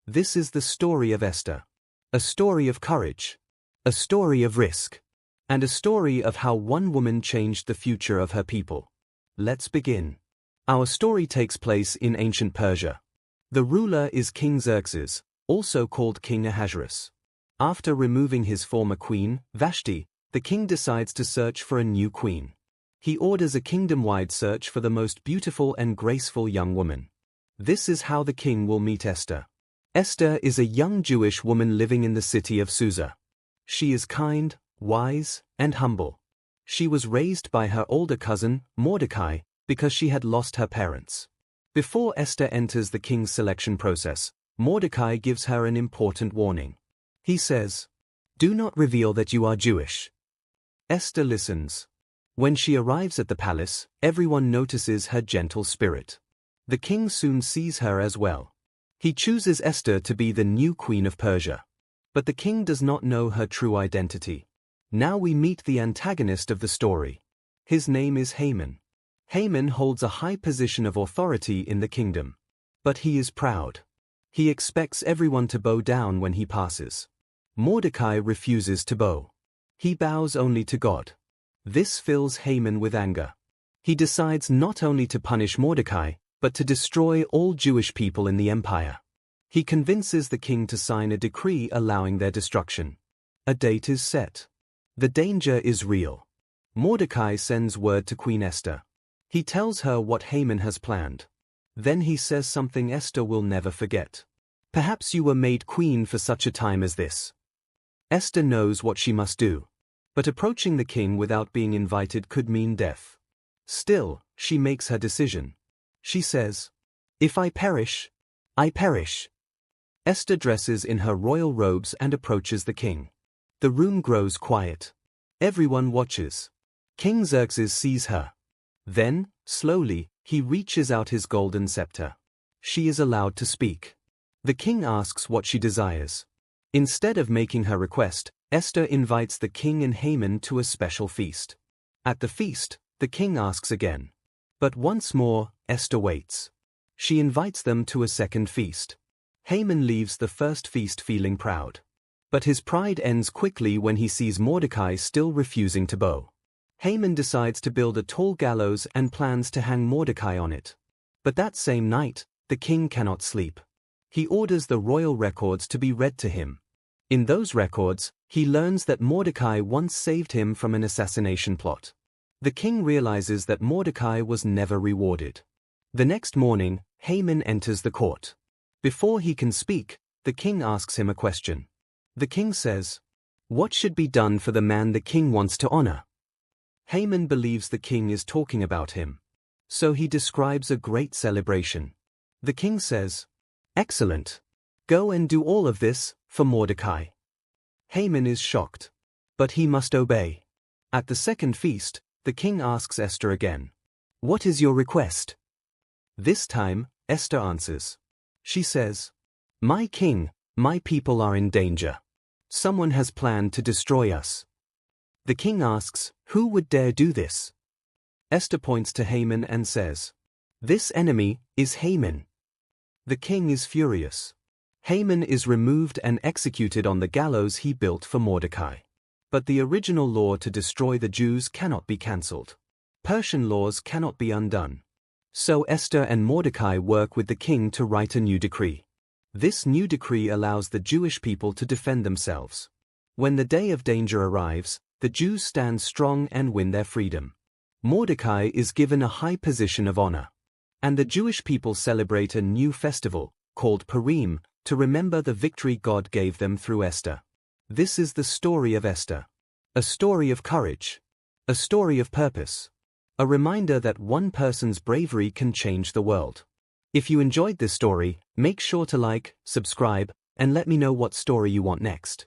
This is the story of Esther. A story of courage. A story of risk. And a story of how one woman changed the future of her people. Let's begin. Our story takes place in ancient Persia. The ruler is King Xerxes, also called King Ahasuerus. After removing his former queen, Vashti, the king decides to search for a new queen. He orders a kingdom-wide search for the most beautiful and graceful young woman. This is how the king will meet Esther. Esther is a young Jewish woman living in the city of Susa. She is kind, wise, and humble. She was raised by her older cousin, Mordecai, because she had lost her parents. Before Esther enters the king's selection process, Mordecai gives her an important warning. He says, "Do not reveal that you are Jewish." Esther listens. When she arrives at the palace, everyone notices her gentle spirit. The king soon sees her as well. He chooses Esther to be the new queen of Persia. But the king does not know her true identity. Now we meet the antagonist of the story. His name is Haman. Haman holds a high position of authority in the kingdom. But he is proud. He expects everyone to bow down when he passes. Mordecai refuses to bow. He bows only to God. This fills Haman with anger. He decides not only to punish Mordecai, but to destroy all Jewish people in the empire. He convinces the king to sign a decree allowing their destruction. A date is set. The danger is real. Mordecai sends word to Queen Esther. He tells her what Haman has planned. Then he says something Esther will never forget. "Perhaps you were made queen for such a time as this." Esther knows what she must do. But approaching the king without being invited could mean death. Still, she makes her decision. She says, "If I perish, I perish." Esther dresses in her royal robes and approaches the king. The room grows quiet. Everyone watches. King Xerxes sees her. Then, slowly, he reaches out his golden scepter. She is allowed to speak. The king asks what she desires. Instead of making her request, Esther invites the king and Haman to a special feast. At the feast, the king asks again. But once more, Esther waits. She invites them to a second feast. Haman leaves the first feast feeling proud. But his pride ends quickly when he sees Mordecai still refusing to bow. Haman decides to build a tall gallows and plans to hang Mordecai on it. But that same night, the king cannot sleep. He orders the royal records to be read to him. In those records, he learns that Mordecai once saved him from an assassination plot. The king realizes that Mordecai was never rewarded. The next morning, Haman enters the court. Before he can speak, the king asks him a question. The king says, "What should be done for the man the king wants to honor?" Haman believes the king is talking about him. So he describes a great celebration. The king says, "Excellent. Go and do all of this for Mordecai." Haman is shocked. But he must obey. At the second feast, the king asks Esther again, "What is your request?" This time, Esther answers. She says, "My king, my people are in danger. Someone has planned to destroy us." The king asks, "Who would dare do this?" Esther points to Haman and says, "This enemy is Haman." The king is furious. Haman is removed and executed on the gallows he built for Mordecai. But the original law to destroy the Jews cannot be cancelled. Persian laws cannot be undone. So Esther and Mordecai work with the king to write a new decree. This new decree allows the Jewish people to defend themselves. When the day of danger arrives, the Jews stand strong and win their freedom. Mordecai is given a high position of honor. And the Jewish people celebrate a new festival, called Purim, to remember the victory God gave them through Esther. This is the story of Esther. A story of courage. A story of purpose. A reminder that one person's bravery can change the world. If you enjoyed this story, make sure to like, subscribe, and let me know what story you want next.